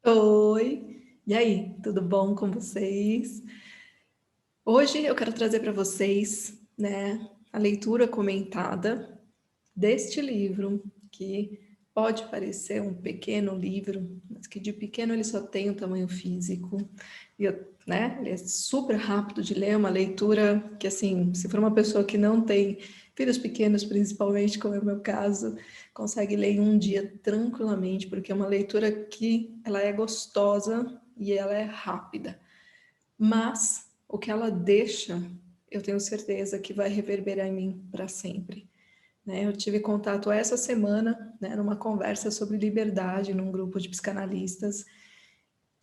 Oi, e aí, tudo bom com vocês? Hoje eu quero trazer para vocês, né, a leitura comentada deste livro, que pode parecer um pequeno livro, mas que de pequeno ele só tem o tamanho físico, ele é super rápido de ler, uma leitura que, assim, se for uma pessoa que não tem filhos pequenos, principalmente, como é o meu caso, consegue ler em um dia tranquilamente, porque é uma leitura que ela é gostosa e ela é rápida. Mas o que ela deixa, eu tenho certeza que vai reverberar em mim para sempre. Né? Eu tive contato essa semana, né, numa conversa sobre liberdade num grupo de psicanalistas,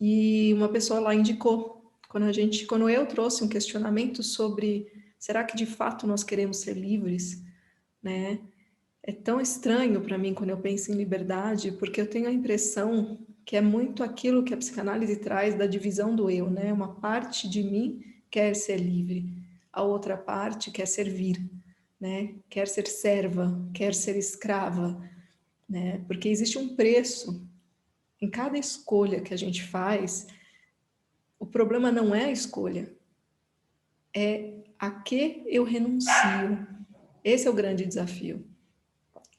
e uma pessoa lá indicou, quando eu trouxe um questionamento sobre será que de fato nós queremos ser livres, né? É tão estranho para mim quando eu penso em liberdade, porque eu tenho a impressão que é muito aquilo que a psicanálise traz da divisão do eu, né? Uma parte de mim quer ser livre, a outra parte quer servir, né? Quer ser serva, quer ser escrava, né? Porque existe um preço em cada escolha que a gente faz. O problema não é a escolha, é a que eu renuncio. Esse é o grande desafio.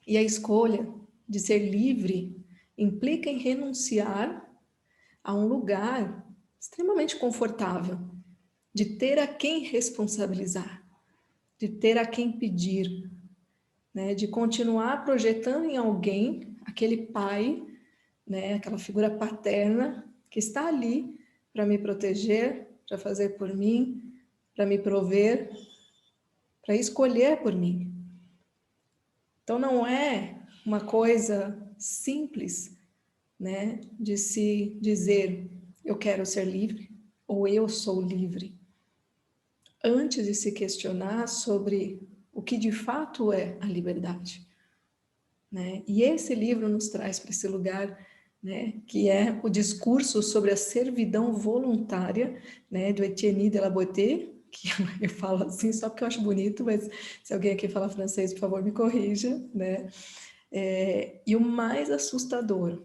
E a escolha de ser livre implica em renunciar a um lugar extremamente confortável, de ter a quem responsabilizar, de ter a quem pedir, né? De continuar projetando em alguém aquele pai, né? Aquela figura paterna que está ali para me proteger, para fazer por mim, para me prover, para escolher por mim. Então não é uma coisa simples, né, de se dizer eu quero ser livre ou eu sou livre, antes de se questionar sobre o que de fato é a liberdade, né? E esse livro nos traz para esse lugar, né, que é o discurso sobre a servidão voluntária, né, do Etienne de la Boétie, que eu falo assim só porque eu acho bonito, mas se alguém aqui fala francês, por favor, me corrija, né? E o mais assustador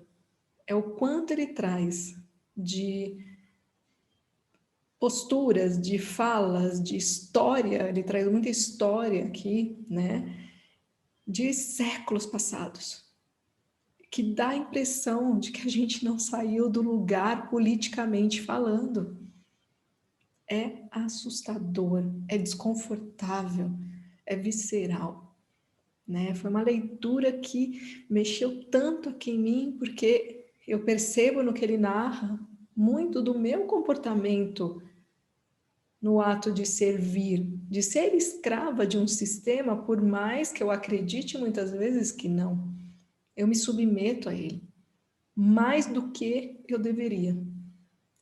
é o quanto ele traz de posturas, de falas, de história, ele traz muita história aqui, né, de séculos passados, que dá a impressão de que a gente não saiu do lugar politicamente falando. É assustador, é desconfortável, é visceral, né? Foi uma leitura que mexeu tanto aqui em mim, porque eu percebo no que ele narra muito do meu comportamento no ato de servir, de ser escrava de um sistema, por mais que eu acredite muitas vezes que não. Eu me submeto a ele, mais do que eu deveria.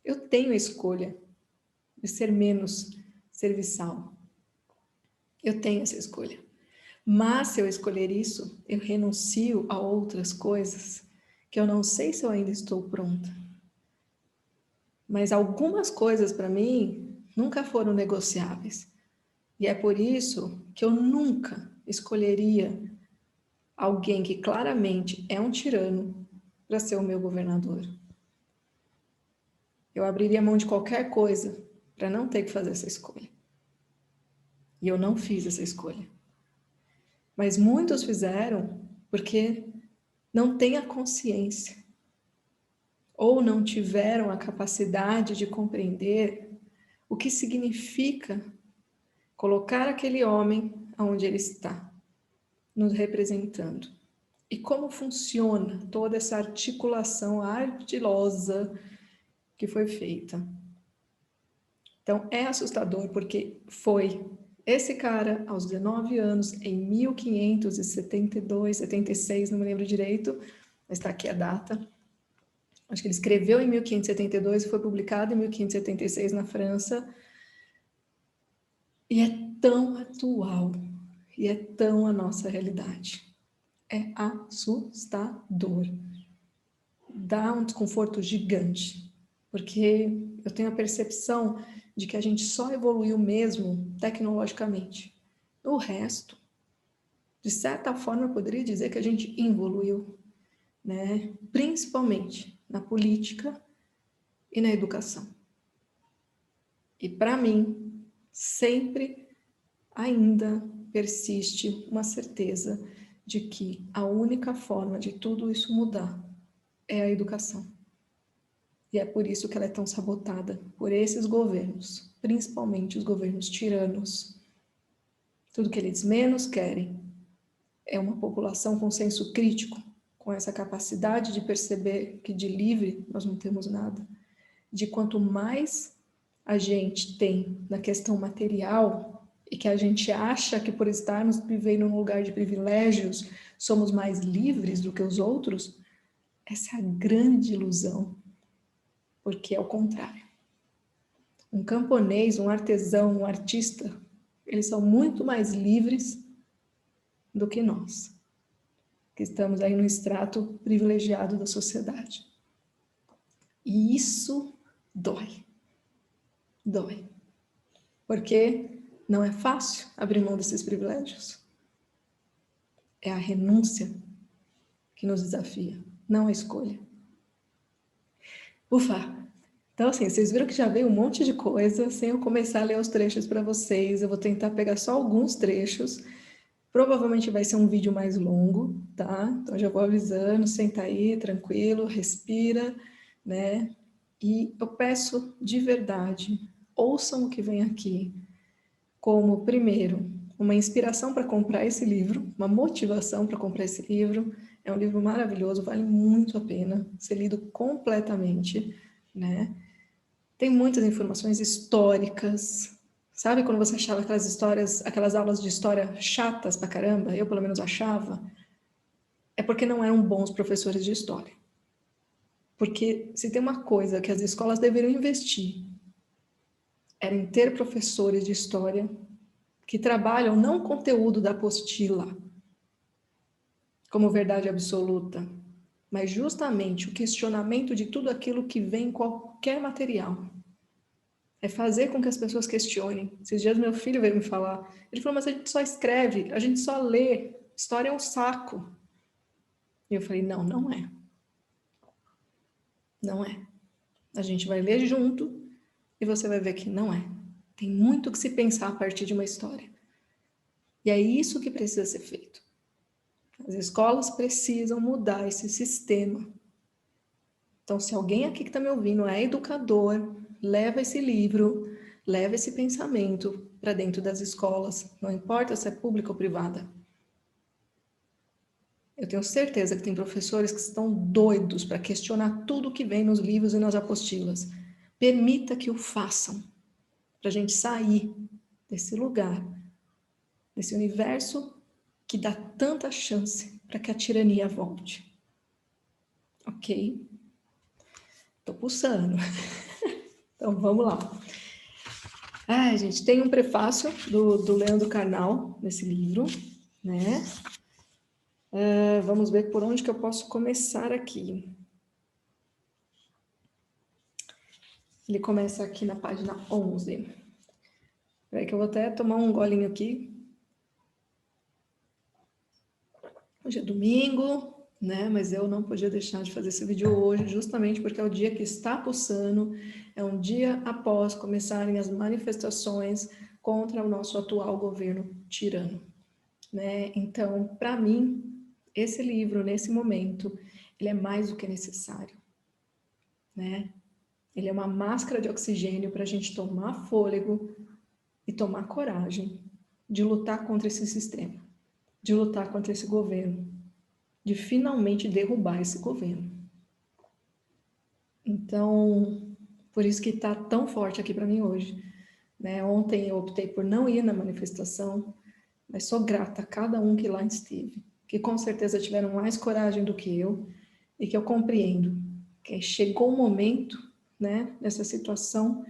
Eu tenho a escolha de ser menos serviçal. Eu tenho essa escolha. Mas se eu escolher isso, eu renuncio a outras coisas que eu não sei se eu ainda estou pronta. Mas algumas coisas para mim nunca foram negociáveis. E é por isso que eu nunca escolheria alguém que claramente é um tirano para ser o meu governador. Eu abriria mão de qualquer coisa para não ter que fazer essa escolha. E eu não fiz essa escolha. Mas muitos fizeram porque não têm a consciência ou não tiveram a capacidade de compreender o que significa colocar aquele homem onde ele está, nos representando. E como funciona toda essa articulação ardilosa que foi feita. Então, é assustador porque foi esse cara, aos 19 anos, em 1572, 76, não me lembro direito, mas está aqui a data. Acho que ele escreveu em 1572 e foi publicado em 1576 na França. E é tão atual, e é tão a nossa realidade. É assustador. Dá um desconforto gigante, porque eu tenho a percepção de que a gente só evoluiu mesmo tecnologicamente. O resto, de certa forma, eu poderia dizer que a gente evoluiu, né? Principalmente na política e na educação. E para mim, sempre ainda persiste uma certeza de que a única forma de tudo isso mudar é a educação. E é por isso que ela é tão sabotada por esses governos, principalmente os governos tiranos. Tudo que eles menos querem é uma população com senso crítico, com essa capacidade de perceber que de livre nós não temos nada. De quanto mais a gente tem na questão material e que a gente acha que por estarmos vivendo num lugar de privilégios somos mais livres do que os outros, essa é a grande ilusão, porque é o contrário. Um camponês, um artesão, um artista, eles são muito mais livres do que nós, que estamos aí no extrato privilegiado da sociedade. E isso dói. Dói. Porque não é fácil abrir mão desses privilégios. É a renúncia que nos desafia, não a escolha. Ufa! Então, assim, vocês viram que já veio um monte de coisa, sem eu começar a ler os trechos para vocês. Eu vou tentar pegar só alguns trechos. Provavelmente vai ser um vídeo mais longo, tá? Então, já vou avisando, senta aí, tranquilo, respira, né? E eu peço de verdade, ouçam o que vem aqui como, primeiro, uma inspiração para comprar esse livro, uma motivação para comprar esse livro. É um livro maravilhoso, vale muito a pena ser lido completamente, né? Tem muitas informações históricas. Sabe quando você achava aquelas histórias, aquelas aulas de história chatas pra caramba? Eu, pelo menos, achava. É porque não eram bons professores de história. Porque se tem uma coisa que as escolas deveriam investir, era em ter professores de história que trabalham não o conteúdo da apostila como verdade absoluta, mas justamente o questionamento de tudo aquilo que vem em qualquer material. É fazer com que as pessoas questionem. Esses dias meu filho veio me falar, ele falou, mas a gente só escreve, a gente só lê, história é um saco. E eu falei, não, não é. Não é. A gente vai ler junto e você vai ver que não é. Tem muito que se pensar a partir de uma história. E é isso que precisa ser feito. As escolas precisam mudar esse sistema. Então, se alguém aqui que está me ouvindo é educador, leva esse livro, leva esse pensamento para dentro das escolas, não importa se é pública ou privada. Eu tenho certeza que tem professores que estão doidos para questionar tudo que vem nos livros e nas apostilas. Permita que o façam, para a gente sair desse lugar, desse universo que dá tanta chance para que a tirania volte. Ok? Tô pulsando. Então, vamos lá. Gente, tem um prefácio do Leandro Carnal nesse livro, né? Vamos ver por onde que eu posso começar aqui. Ele começa aqui na página 11. Peraí que eu vou até tomar um golinho aqui. Hoje é domingo, né? Mas eu não podia deixar de fazer esse vídeo hoje, justamente porque é o dia que está pulsando, é um dia após começarem as manifestações contra o nosso atual governo tirano, né? Então, para mim, esse livro, nesse momento, ele é mais do que necessário, né? Ele é uma máscara de oxigênio para a gente tomar fôlego e tomar coragem de lutar contra esse sistema, de lutar contra esse governo, de finalmente derrubar esse governo. Então, por isso que está tão forte aqui para mim hoje, né? Ontem eu optei por não ir na manifestação, mas sou grata a cada um que lá esteve, que com certeza tiveram mais coragem do que eu e que eu compreendo que chegou o momento, né, nessa situação,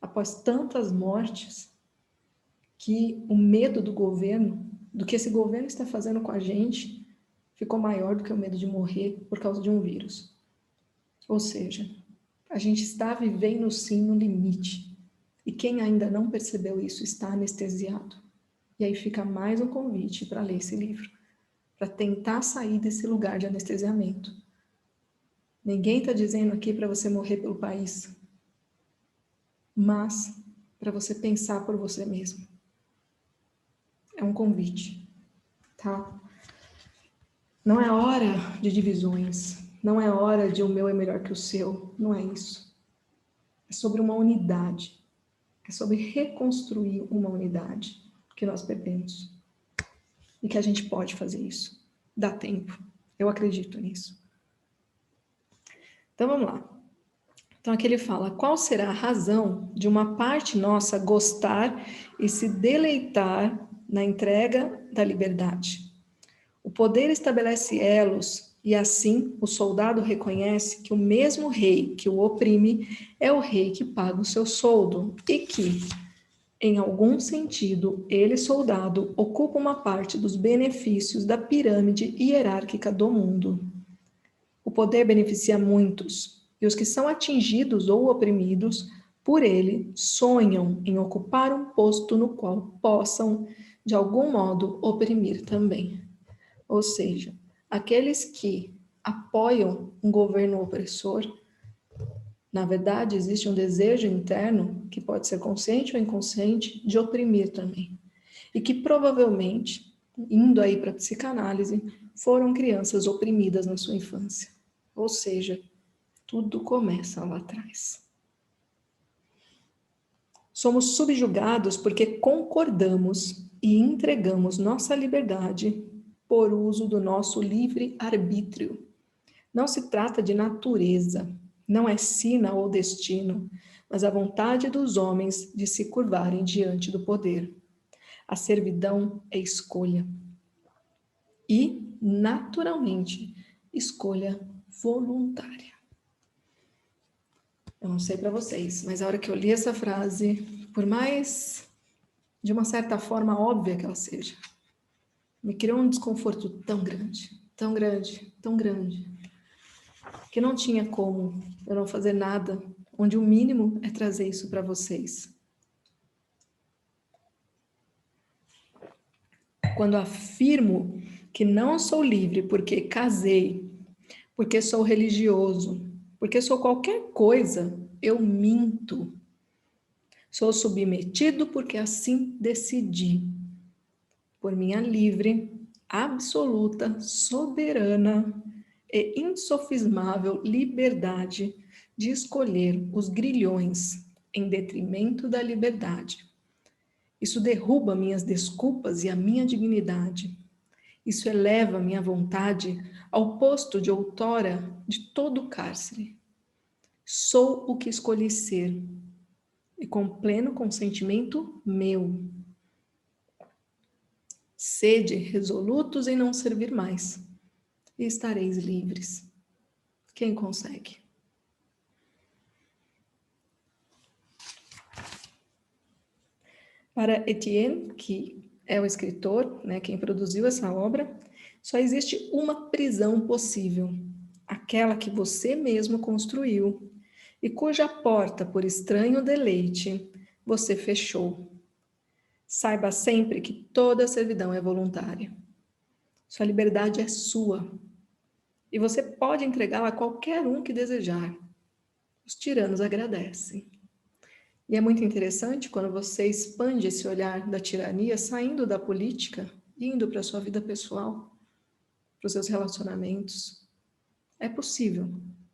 após tantas mortes, que o medo do governo, do que esse governo está fazendo com a gente, ficou maior do que o medo de morrer por causa de um vírus. Ou seja, a gente está vivendo sim no limite. E quem ainda não percebeu isso está anestesiado. E aí fica mais um convite para ler esse livro, para tentar sair desse lugar de anestesiamento. Ninguém está dizendo aqui para você morrer pelo país, mas para você pensar por você mesmo. É um convite, tá? Não é hora de divisões, não é hora de o meu é melhor que o seu, não é isso. É sobre uma unidade, é sobre reconstruir uma unidade que nós perdemos. E que a gente pode fazer isso. Dá tempo, eu acredito nisso. Então vamos lá. Então aqui ele fala, qual será a razão de uma parte nossa gostar e se deleitar na entrega da liberdade? O poder estabelece elos e assim o soldado reconhece que o mesmo rei que o oprime é o rei que paga o seu soldo e que, em algum sentido, ele, soldado, ocupa uma parte dos benefícios da pirâmide hierárquica do mundo. O poder beneficia muitos, e os que são atingidos ou oprimidos por ele sonham em ocupar um posto no qual possam, de algum modo, oprimir também. Ou seja, aqueles que apoiam um governo opressor, na verdade, existe um desejo interno, que pode ser consciente ou inconsciente, de oprimir também. E que provavelmente, indo aí para a psicanálise, foram crianças oprimidas na sua infância. Ou seja, tudo começa lá atrás. Somos subjugados porque concordamos e entregamos nossa liberdade por uso do nosso livre-arbítrio. Não se trata de natureza, não é sina ou destino, mas a vontade dos homens de se curvarem diante do poder. A servidão é escolha. E, naturalmente, escolha voluntária. Eu não sei para vocês, mas a hora que eu li essa frase, por mais de uma certa forma óbvia que ela seja, me criou um desconforto tão grande, tão grande, tão grande, que não tinha como eu não fazer nada, onde o mínimo é trazer isso para vocês. Quando afirmo que não sou livre porque casei, porque sou religioso, porque sou qualquer coisa, eu minto. Sou submetido porque assim decidi, por minha livre, absoluta, soberana e insofismável liberdade de escolher os grilhões em detrimento da liberdade. Isso derruba minhas desculpas e a minha dignidade. Isso eleva minha vontade ao posto de outrora de todo cárcere. Sou o que escolhi ser, e com pleno consentimento meu. Sede resolutos em não servir mais, e estareis livres. Quem consegue? Para Etienne, que é o escritor, né, quem produziu essa obra, só existe uma prisão possível, aquela que você mesmo construiu, e cuja porta, por estranho deleite, você fechou. Saiba sempre que toda servidão é voluntária. Sua liberdade é sua, e você pode entregá-la a qualquer um que desejar. Os tiranos agradecem. E é muito interessante quando você expande esse olhar da tirania, saindo da política, indo para a sua vida pessoal, para os seus relacionamentos. É possível.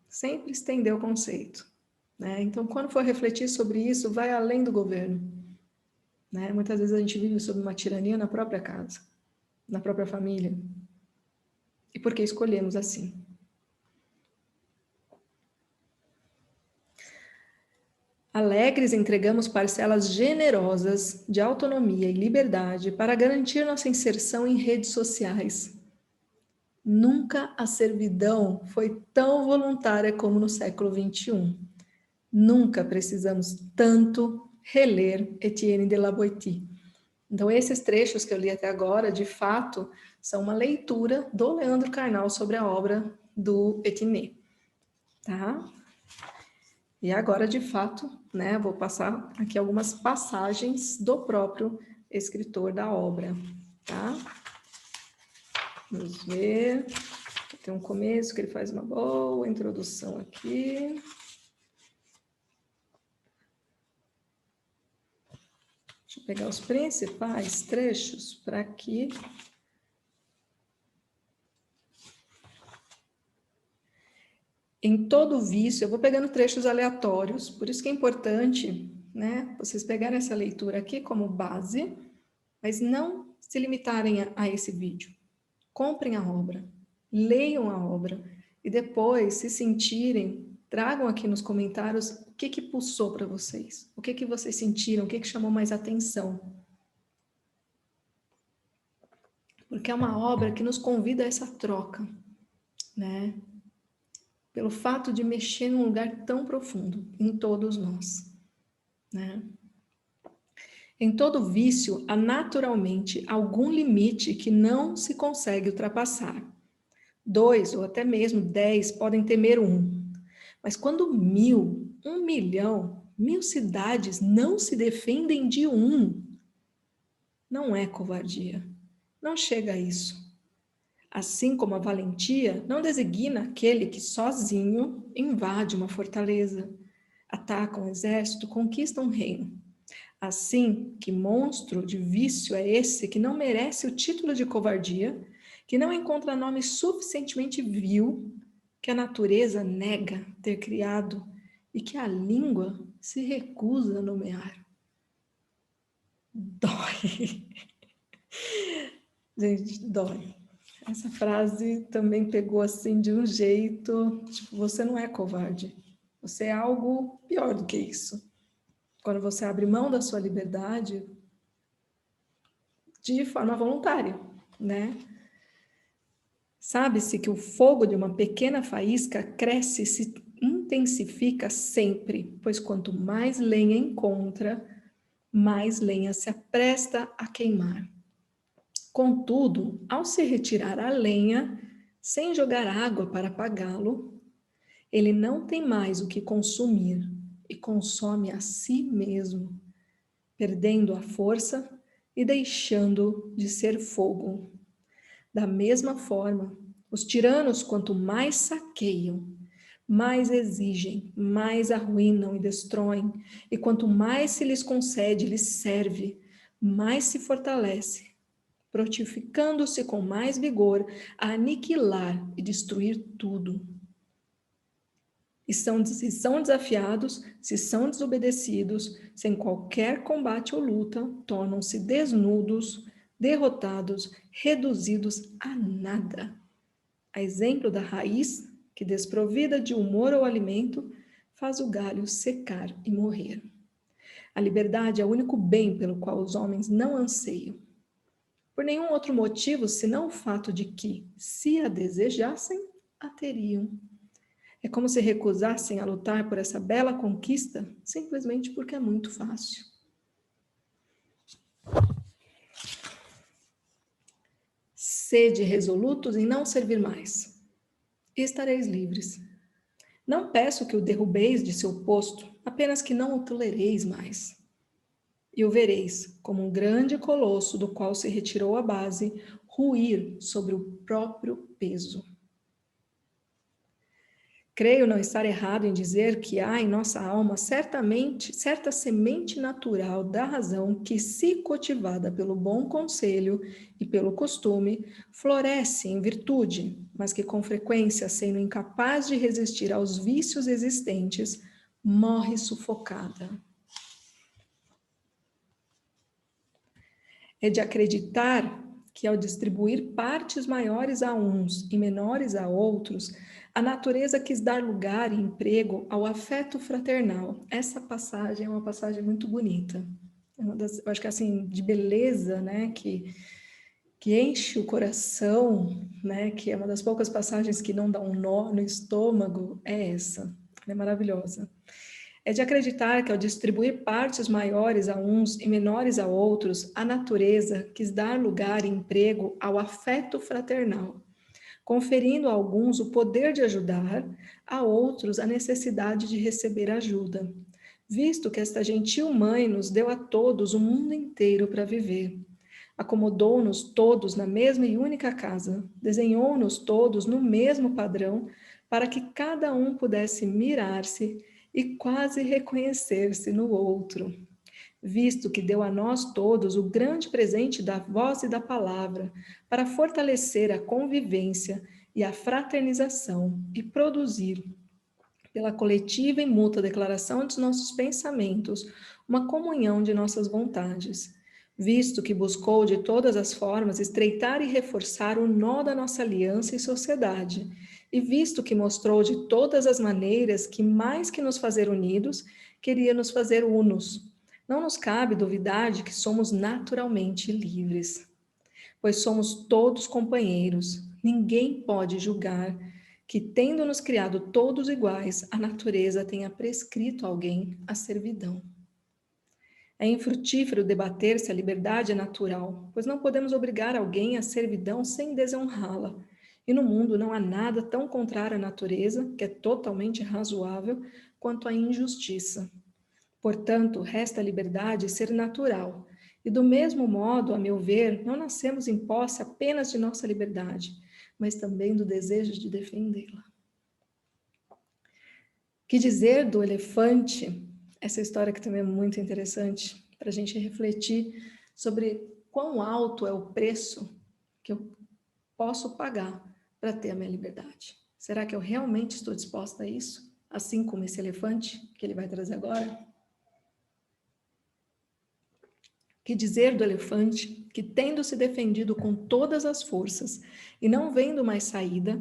Sempre estender o conceito. Né? Então, quando for refletir sobre isso, vai além do governo. Né? Muitas vezes a gente vive sob uma tirania na própria casa, na própria família. E por que escolhemos assim? Alegres entregamos parcelas generosas de autonomia e liberdade para garantir nossa inserção em redes sociais. Nunca a servidão foi tão voluntária como no século XXI. Nunca precisamos tanto reler Etienne de la Boétie. Então, esses trechos que eu li até agora, de fato, são uma leitura do Leandro Carnal sobre a obra do Etienne. Tá? E agora, de fato, né, vou passar aqui algumas passagens do próprio escritor da obra, tá? Vamos ver. Tem um começo que ele faz uma boa introdução aqui. Deixa eu pegar os principais trechos para aqui. Em todo vício, eu vou pegando trechos aleatórios, por isso que é importante, né, vocês pegarem essa leitura aqui como base, mas não se limitarem a esse vídeo. Comprem a obra, leiam a obra e depois, se sentirem, tragam aqui nos comentários o que pulsou para vocês, o que vocês sentiram, o que chamou mais atenção. Porque é uma obra que nos convida a essa troca, né? Pelo fato de mexer num lugar tão profundo em todos nós, né? Em todo vício, há naturalmente algum limite que não se consegue ultrapassar. 2 ou até mesmo 10 podem temer 1. Mas quando 1000, 1 milhão, 1000 cidades não se defendem de 1, não é covardia. Não chega a isso. Assim como a valentia não designa aquele que sozinho invade uma fortaleza, ataca um exército, conquista um reino. Assim, que monstro de vício é esse que não merece o título de covardia, que não encontra nome suficientemente vil, que a natureza nega ter criado e que a língua se recusa a nomear? Dói. Gente, dói. Essa frase também pegou assim de um jeito, tipo, você não é covarde, você é algo pior do que isso. Quando você abre mão da sua liberdade de forma voluntária, né? Sabe-se que o fogo de uma pequena faísca cresce e se intensifica sempre, pois quanto mais lenha encontra, mais lenha se apresta a queimar. Contudo, ao se retirar a lenha, sem jogar água para apagá-lo, ele não tem mais o que consumir e consome a si mesmo, perdendo a força e deixando de ser fogo. Da mesma forma, os tiranos, quanto mais saqueiam, mais exigem, mais arruinam e destroem, e quanto mais se lhes concede, lhes serve, mais se fortalece, prontificando-se com mais vigor a aniquilar e destruir tudo. Se são desafiados, se são desobedecidos, sem qualquer combate ou luta, tornam-se desnudos, derrotados, reduzidos a nada. A exemplo da raiz, que desprovida de humor ou alimento, faz o galho secar e morrer. A liberdade é o único bem pelo qual os homens não anseiam. Por nenhum outro motivo, senão o fato de que, se a desejassem, a teriam. É como se recusassem a lutar por essa bela conquista, simplesmente porque é muito fácil. Sede resolutos em não servir mais, e estareis livres. Não peço que o derrubeis de seu posto, apenas que não o tolereis mais. E o vereis, como um grande colosso do qual se retirou a base, ruir sobre o próprio peso. Creio não estar errado em dizer que há em nossa alma certa semente natural da razão que, se cultivada pelo bom conselho e pelo costume, floresce em virtude, mas que com frequência, sendo incapaz de resistir aos vícios existentes, morre sufocada. É de acreditar que, ao distribuir partes maiores a uns e menores a outros, a natureza quis dar lugar e emprego ao afeto fraternal. Essa passagem é uma passagem muito bonita. Eu acho que assim, de beleza, né, que enche o coração, né, que é uma das poucas passagens que não dá um nó no estômago, é essa. Ela é maravilhosa. É de acreditar que, ao distribuir partes maiores a uns e menores a outros, a natureza quis dar lugar e emprego ao afeto fraternal, conferindo a alguns o poder de ajudar, a outros a necessidade de receber ajuda, visto que esta gentil mãe nos deu a todos o mundo inteiro para viver. Acomodou-nos todos na mesma e única casa, desenhou-nos todos no mesmo padrão, para que cada um pudesse mirar-se e quase reconhecer-se no outro, visto que deu a nós todos o grande presente da voz e da palavra, para fortalecer a convivência e a fraternização e produzir, pela coletiva e mútua declaração dos nossos pensamentos, uma comunhão de nossas vontades, visto que buscou de todas as formas estreitar e reforçar o nó da nossa aliança e sociedade, e visto que mostrou de todas as maneiras que, mais que nos fazer unidos, queria nos fazer unos. Não nos cabe duvidar de que somos naturalmente livres, pois somos todos companheiros. Ninguém pode julgar que, tendo-nos criado todos iguais, a natureza tenha prescrito a alguém a servidão. É infrutífero debater se a liberdade é natural, pois não podemos obrigar alguém à servidão sem desonrá-la. E no mundo não há nada tão contrário à natureza, que é totalmente razoável, quanto a injustiça. Portanto, resta a liberdade ser natural. E do mesmo modo, a meu ver, não nascemos em posse apenas de nossa liberdade, mas também do desejo de defendê-la. Que dizer do elefante? Essa história que também é muito interessante para a gente refletir sobre quão alto é o preço que eu posso pagar para ter a minha liberdade. Será que eu realmente estou disposta a isso? Assim como esse elefante que ele vai trazer agora? Que dizer do elefante que, tendo se defendido com todas as forças e não vendo mais saída,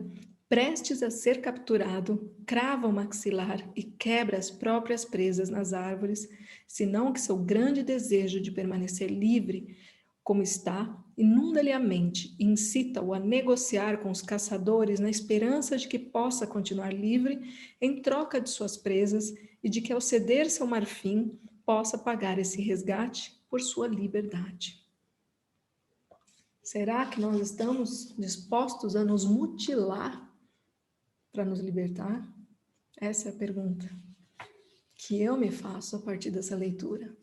prestes a ser capturado, crava o maxilar e quebra as próprias presas nas árvores, senão que seu grande desejo de permanecer livre, como está, inunda-lhe a mente e incita-o a negociar com os caçadores na esperança de que possa continuar livre em troca de suas presas e de que, ao ceder seu marfim, possa pagar esse resgate por sua liberdade. Será que nós estamos dispostos a nos mutilar para nos libertar? Essa é a pergunta que eu me faço a partir dessa leitura.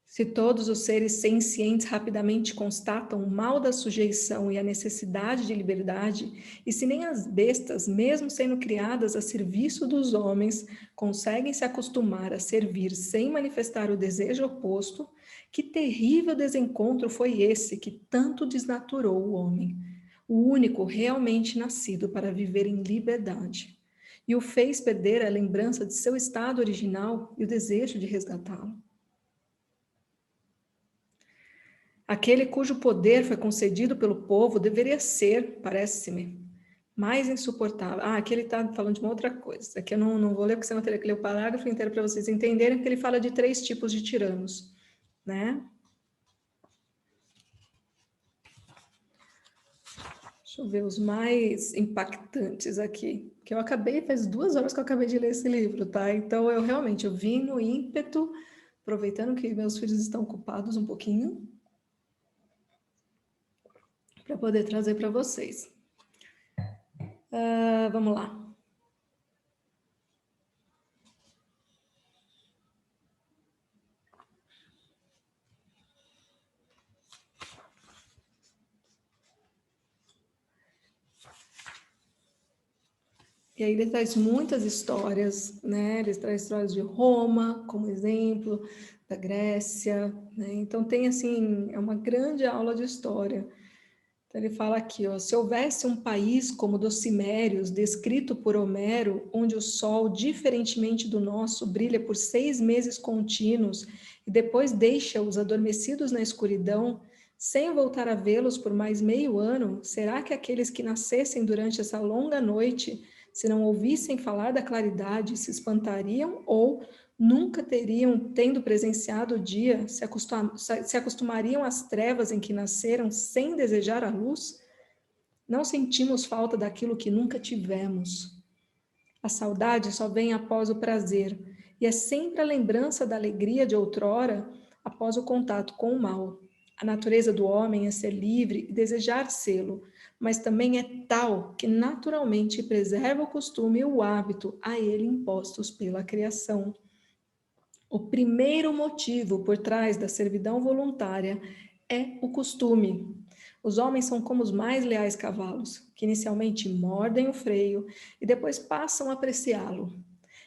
Se todos os seres sencientes rapidamente constatam o mal da sujeição e a necessidade de liberdade, e se nem as bestas, mesmo sendo criadas a serviço dos homens, conseguem se acostumar a servir sem manifestar o desejo oposto, que terrível desencontro foi esse que tanto desnaturou o homem, o único realmente nascido para viver em liberdade, e o fez perder a lembrança de seu estado original e o desejo de resgatá-lo. Aquele cujo poder foi concedido pelo povo deveria ser, parece-me, mais insuportável. Aqui ele está falando de uma outra coisa. Aqui eu não vou ler, porque senão eu teria que ler o parágrafo inteiro para vocês entenderem, porque ele fala de 3 tipos de tiranos, né? Deixa eu ver os mais impactantes aqui, que eu acabei, faz 2 horas que eu acabei de ler esse livro, tá? Então, eu vim no ímpeto, aproveitando que meus filhos estão ocupados um pouquinho, para poder trazer para vocês. Vamos lá. E aí ele traz muitas histórias, né? Ele traz histórias de Roma, como exemplo, da Grécia, né? Então tem assim, é uma grande aula de história. Então ele fala aqui, ó, se houvesse um país como o dos Cimérios, descrito por Homero, onde o sol, diferentemente do nosso, brilha por 6 meses contínuos e depois deixa-os adormecidos na escuridão, sem voltar a vê-los por mais meio ano, será que aqueles que nascessem durante essa longa noite, se não ouvissem falar da claridade, se espantariam ou nunca teriam, tendo presenciado o dia, se acostumariam às trevas em que nasceram sem desejar a luz? Não sentimos falta daquilo que nunca tivemos. A saudade só vem após o prazer, e é sempre a lembrança da alegria de outrora após o contato com o mal. A natureza do homem é ser livre e desejar sê-lo, mas também é tal que naturalmente preserva o costume e o hábito a ele impostos pela criação. O primeiro motivo por trás da servidão voluntária é o costume. Os homens são como os mais leais cavalos, que inicialmente mordem o freio e depois passam a apreciá-lo,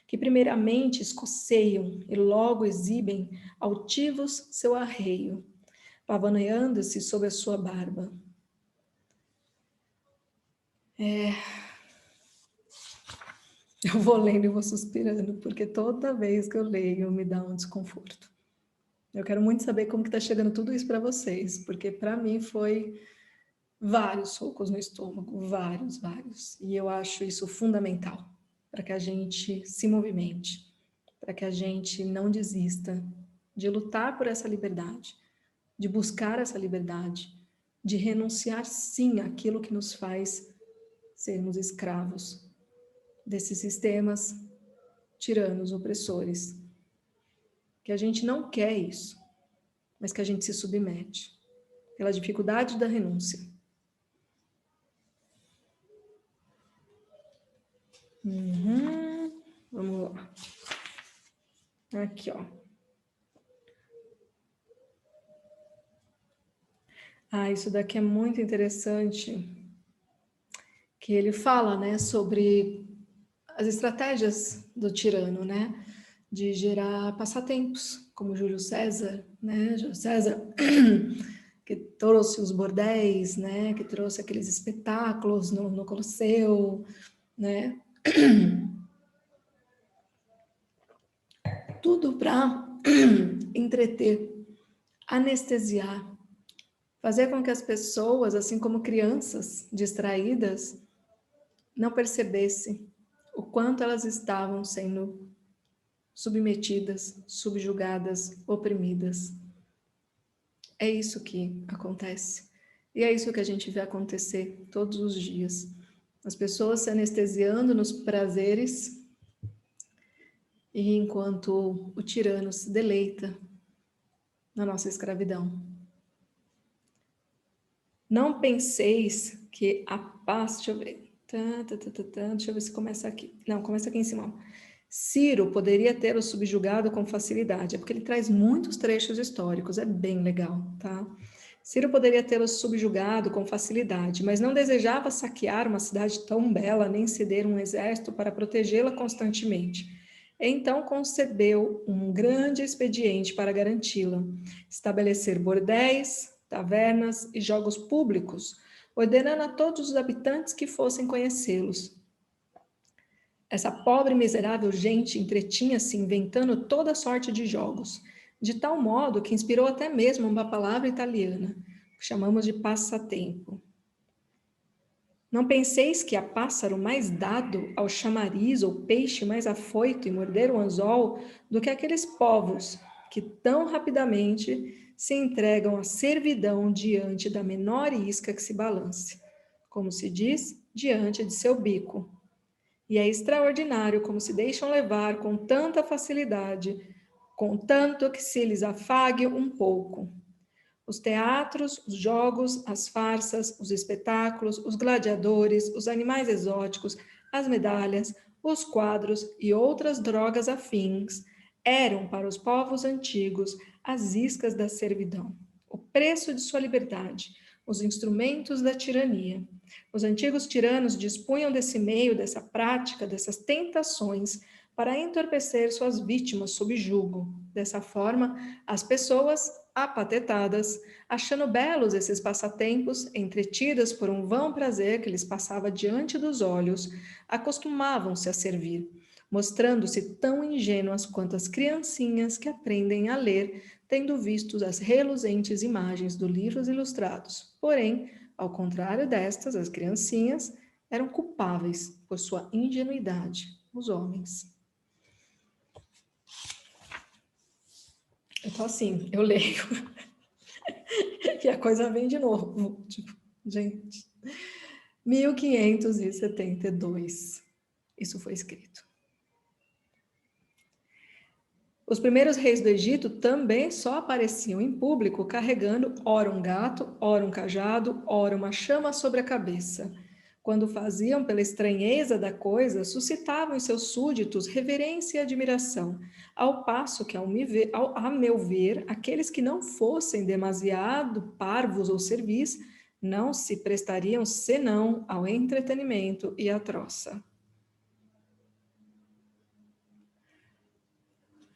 que primeiramente escoceiam e logo exibem altivos seu arreio, pavoneando-se sob a sua barba. Eu vou lendo e vou suspirando, porque toda vez que eu leio me dá um desconforto. Eu quero muito saber como que está chegando tudo isso para vocês, porque para mim foi vários socos no estômago, vários. E eu acho isso fundamental para que a gente se movimente, para que a gente não desista de lutar por essa liberdade, de buscar essa liberdade, de renunciar sim àquilo que nos faz sermos escravos desses sistemas tiranos, opressores. Que a gente não quer isso, mas que a gente se submete pela dificuldade da renúncia. Vamos lá. Aqui, ó. Isso daqui é muito interessante, que ele fala, né, sobre as estratégias do tirano, né, de gerar passatempos, como Júlio César, né, Júlio César que trouxe os bordéis, né, que trouxe aqueles espetáculos no Colosseu, né, tudo para entreter, anestesiar, fazer com que as pessoas, assim como crianças distraídas, não percebessem o quanto elas estavam sendo submetidas, subjugadas, oprimidas. É isso que acontece. E é isso que a gente vê acontecer todos os dias. As pessoas se anestesiando nos prazeres, e enquanto o tirano se deleita na nossa escravidão. Não penseis que a paz... Deixa eu ver. Deixa eu ver se começa aqui. Não, começa aqui em cima. Ciro poderia ter o subjugado com facilidade. É porque ele traz muitos trechos históricos. É bem legal, tá? Ciro poderia ter o subjugado com facilidade, mas não desejava saquear uma cidade tão bela, nem ceder um exército para protegê-la constantemente. Então concebeu um grande expediente para garanti-la: estabelecer bordéis, tavernas e jogos públicos, ordenando a todos os habitantes que fossem conhecê-los. Essa pobre e miserável gente entretinha-se inventando toda sorte de jogos, de tal modo que inspirou até mesmo uma palavra italiana, que chamamos de passatempo. Não penseis que há pássaro mais dado ao chamariz ou peixe mais afoito em morder o anzol do que aqueles povos que tão rapidamente se entregam à servidão diante da menor isca que se balance, como se diz, diante de seu bico. E é extraordinário como se deixam levar com tanta facilidade, contanto que se lhes afague um pouco. Os teatros, os jogos, as farsas, os espetáculos, os gladiadores, os animais exóticos, as medalhas, os quadros e outras drogas afins eram para os povos antigos as iscas da servidão, o preço de sua liberdade, os instrumentos da tirania. Os antigos tiranos dispunham desse meio, dessa prática, dessas tentações para entorpecer suas vítimas sob jugo. Dessa forma, as pessoas, apatetadas, achando belos esses passatempos, entretidas por um vão prazer que lhes passava diante dos olhos, acostumavam-se a servir, mostrando-se tão ingênuas quanto as criancinhas que aprendem a ler, tendo visto as reluzentes imagens dos livros ilustrados. Porém, ao contrário destas, as criancinhas eram culpáveis por sua ingenuidade, os homens. Eu tô assim, eu leio e a coisa vem de novo. Tipo, gente, 1572, isso foi escrito. Os primeiros reis do Egito também só apareciam em público carregando ora um gato, ora um cajado, ora uma chama sobre a cabeça. Quando faziam pela estranheza da coisa, suscitavam em seus súditos reverência e admiração, ao passo que, a meu ver, aqueles que não fossem demasiado parvos ou servis, não se prestariam senão ao entretenimento e à troça.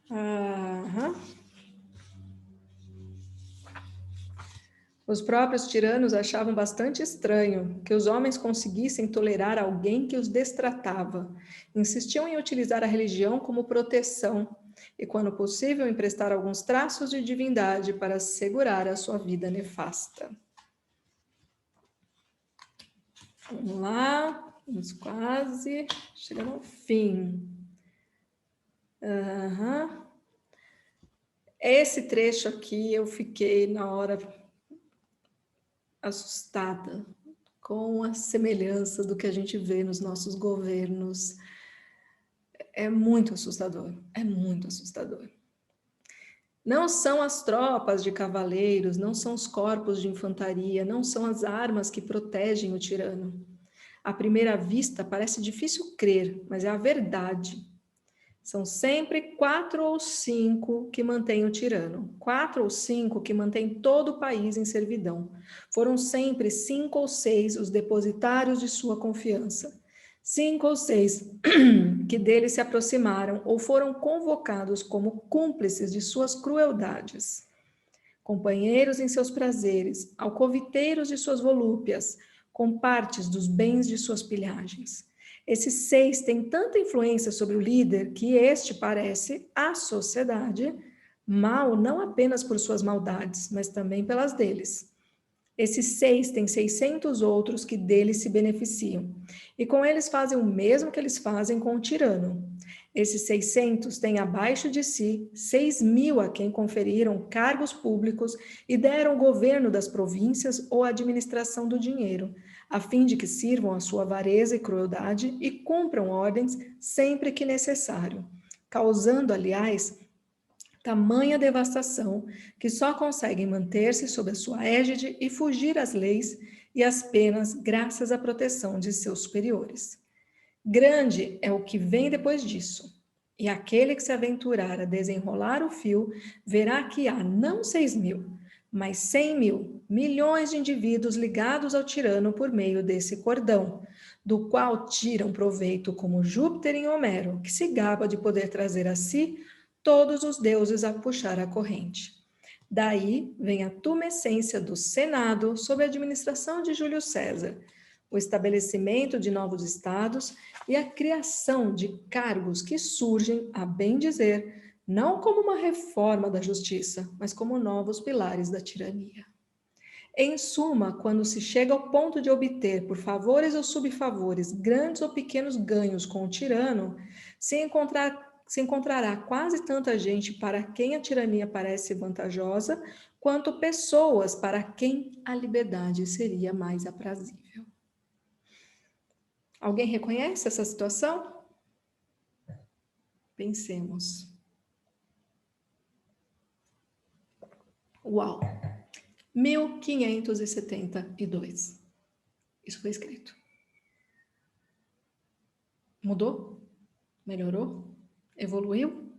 Aham. Os próprios tiranos achavam bastante estranho que os homens conseguissem tolerar alguém que os destratava. Insistiam em utilizar a religião como proteção e, quando possível, emprestar alguns traços de divindade para assegurar a sua vida nefasta. Vamos lá, vamos quase chegando ao fim. Esse trecho aqui eu fiquei na hora assustada com a semelhança do que a gente vê nos nossos governos. É muito assustador, é muito assustador. Não são as tropas de cavaleiros, não são os corpos de infantaria, não são as armas que protegem o tirano. À primeira vista parece difícil crer, mas é a verdade. São sempre 4 ou 5 que mantêm o tirano, 4 ou 5 que mantêm todo o país em servidão. Foram sempre 5 ou 6 os depositários de sua confiança. 5 ou 6 que dele se aproximaram ou foram convocados como cúmplices de suas crueldades. Companheiros em seus prazeres, alcoviteiros de suas volúpias, compartes dos bens de suas pilhagens. Esses 6 têm tanta influência sobre o líder que este parece, à sociedade, mal não apenas por suas maldades, mas também pelas deles. Esses 6 têm 600 outros que deles se beneficiam, e com eles fazem o mesmo que eles fazem com o tirano. Esses 600 têm abaixo de si 6.000 a quem conferiram cargos públicos e deram o governo das províncias ou a administração do dinheiro, a fim de que sirvam a sua avareza e crueldade e cumpram ordens sempre que necessário, causando, aliás, tamanha devastação que só conseguem manter-se sob a sua égide e fugir às leis e às penas graças à proteção de seus superiores. Grande é o que vem depois disso, e aquele que se aventurar a desenrolar o fio verá que há não 6.000, mas 100.000, milhões de indivíduos ligados ao tirano por meio desse cordão, do qual tiram proveito como Júpiter em Homero, que se gaba de poder trazer a si todos os deuses a puxar a corrente. Daí vem a tumescência do Senado sob a administração de Júlio César, o estabelecimento de novos estados e a criação de cargos que surgem, a bem dizer, não como uma reforma da justiça, mas como novos pilares da tirania. Em suma, quando se chega ao ponto de obter, por favores ou subfavores, grandes ou pequenos ganhos com o tirano, se encontrará quase tanta gente para quem a tirania parece vantajosa, quanto pessoas para quem a liberdade seria mais aprazível. Alguém reconhece essa situação? Pensemos. Uau! 1572. Isso foi escrito. Mudou? Melhorou? Evoluiu?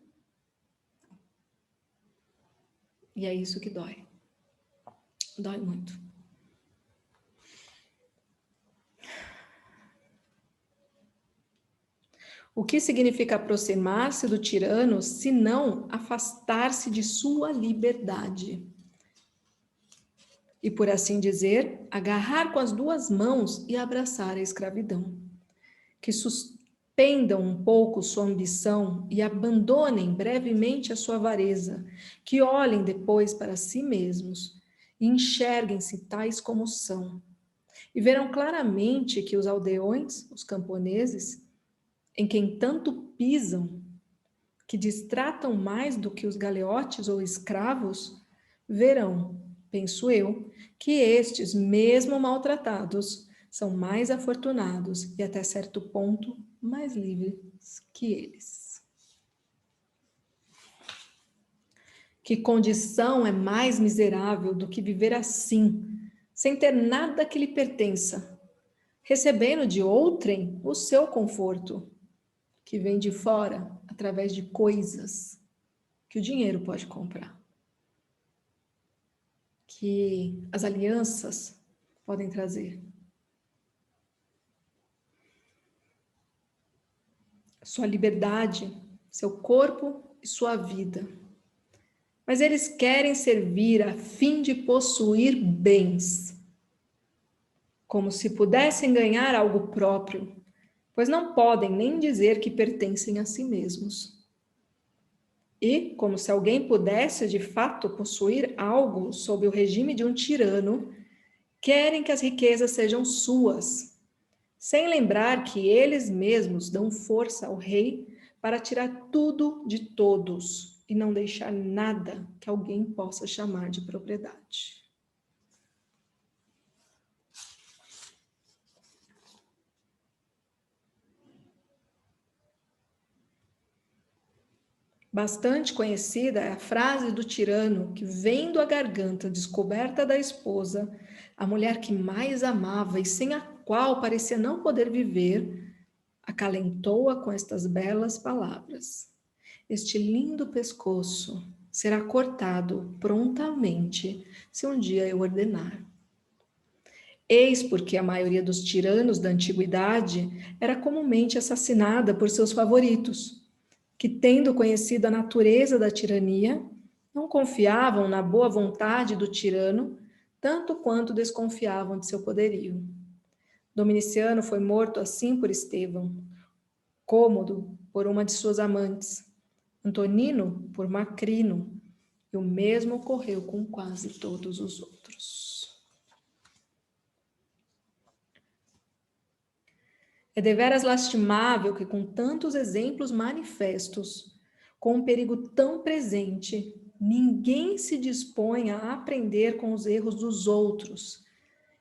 E é isso que dói. Dói muito. O que significa aproximar-se do tirano, se não afastar-se de sua liberdade? E, por assim dizer, agarrar com as 2 mãos e abraçar a escravidão. Que suspendam um pouco sua ambição e abandonem brevemente a sua avareza, que olhem depois para si mesmos e enxerguem-se tais como são. E verão claramente que os aldeões, os camponeses, em quem tanto pisam, que distratam mais do que os galeotes ou escravos, verão, penso eu, que estes, mesmo maltratados, são mais afortunados e, até certo ponto, mais livres que eles. Que condição é mais miserável do que viver assim, sem ter nada que lhe pertença, recebendo de outrem o seu conforto, que vem de fora, através de coisas que o dinheiro pode comprar, que as alianças podem trazer. Sua liberdade, seu corpo e sua vida. Mas eles querem servir a fim de possuir bens, como se pudessem ganhar algo próprio, pois não podem nem dizer que pertencem a si mesmos. E, como se alguém pudesse de fato possuir algo sob o regime de um tirano, querem que as riquezas sejam suas, sem lembrar que eles mesmos dão força ao rei para tirar tudo de todos e não deixar nada que alguém possa chamar de propriedade. Bastante conhecida é a frase do tirano que, vendo a garganta descoberta da esposa, a mulher que mais amava e sem a qual parecia não poder viver, acalentou-a com estas belas palavras: este lindo pescoço será cortado prontamente se um dia eu ordenar. Eis porque a maioria dos tiranos da antiguidade era comumente assassinada por seus favoritos, que, tendo conhecido a natureza da tirania, não confiavam na boa vontade do tirano, tanto quanto desconfiavam de seu poderio. Dominiciano foi morto assim por Estevão, Cômodo por uma de suas amantes, Antonino por Macrino, e o mesmo ocorreu com quase todos os outros. É deveras lastimável que, com tantos exemplos manifestos, com um perigo tão presente, ninguém se disponha a aprender com os erros dos outros,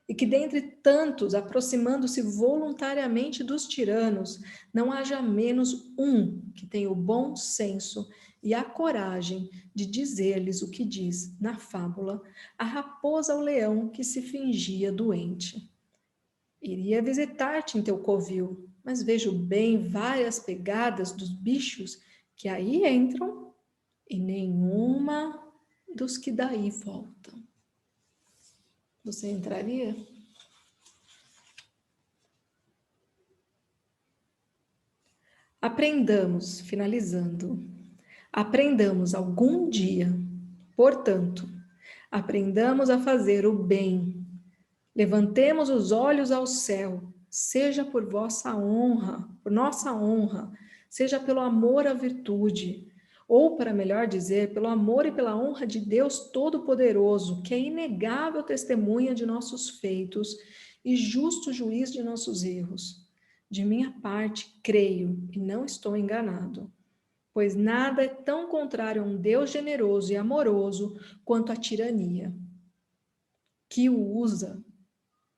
e que, dentre tantos, aproximando-se voluntariamente dos tiranos, não haja menos um que tenha o bom senso e a coragem de dizer-lhes o que diz, na fábula, a raposa ao leão que se fingia doente. Iria visitar-te em teu covil, mas vejo bem várias pegadas dos bichos que aí entram e nenhuma dos que daí voltam. Você entraria? Aprendamos, finalizando, aprendamos algum dia, portanto, aprendamos a fazer o bem. Levantemos os olhos ao céu, seja por vossa honra, por nossa honra, seja pelo amor à virtude, ou, para melhor dizer, pelo amor e pela honra de Deus Todo-Poderoso, que é inegável testemunha de nossos feitos e justo juiz de nossos erros. De minha parte, creio e não estou enganado, pois nada é tão contrário a um Deus generoso e amoroso quanto a tirania, que o usa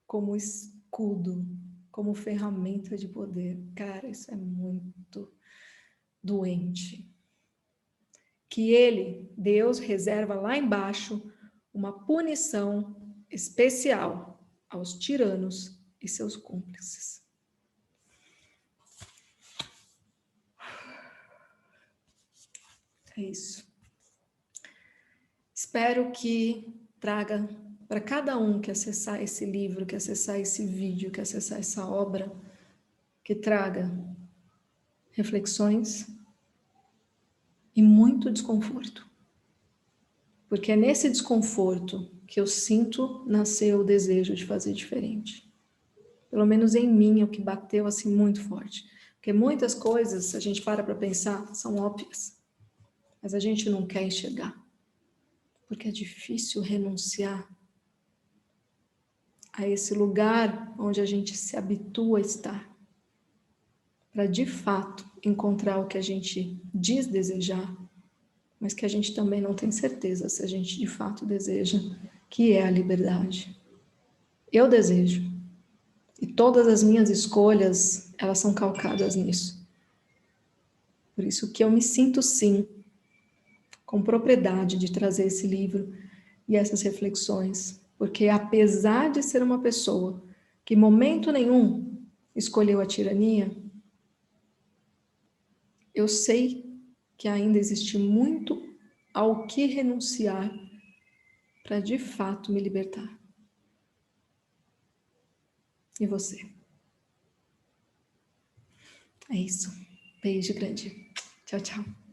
como escudo, como ferramenta de poder. Cara, isso é muito doente. Que ele, Deus, reserva lá embaixo uma punição especial aos tiranos e seus cúmplices. É isso. Espero que traga para cada um que acessar esse livro, que acessar esse vídeo, que acessar essa obra, que traga reflexões e muito desconforto. Porque é nesse desconforto que eu sinto nascer o desejo de fazer diferente. Pelo menos em mim é o que bateu assim muito forte. Porque muitas coisas, se a gente para pensar, são óbvias. Mas a gente não quer enxergar. Porque é difícil renunciar a esse lugar onde a gente se habitua a estar, para de fato encontrar o que a gente diz desejar, mas que a gente também não tem certeza se a gente de fato deseja, que é a liberdade. Eu desejo, e todas as minhas escolhas, elas são calcadas nisso. Por isso que eu me sinto sim, com propriedade de trazer esse livro e essas reflexões, porque apesar de ser uma pessoa que em momento nenhum escolheu a tirania, eu sei que ainda existe muito ao que renunciar para de fato me libertar. E você? É isso. Beijo grande. Tchau, tchau.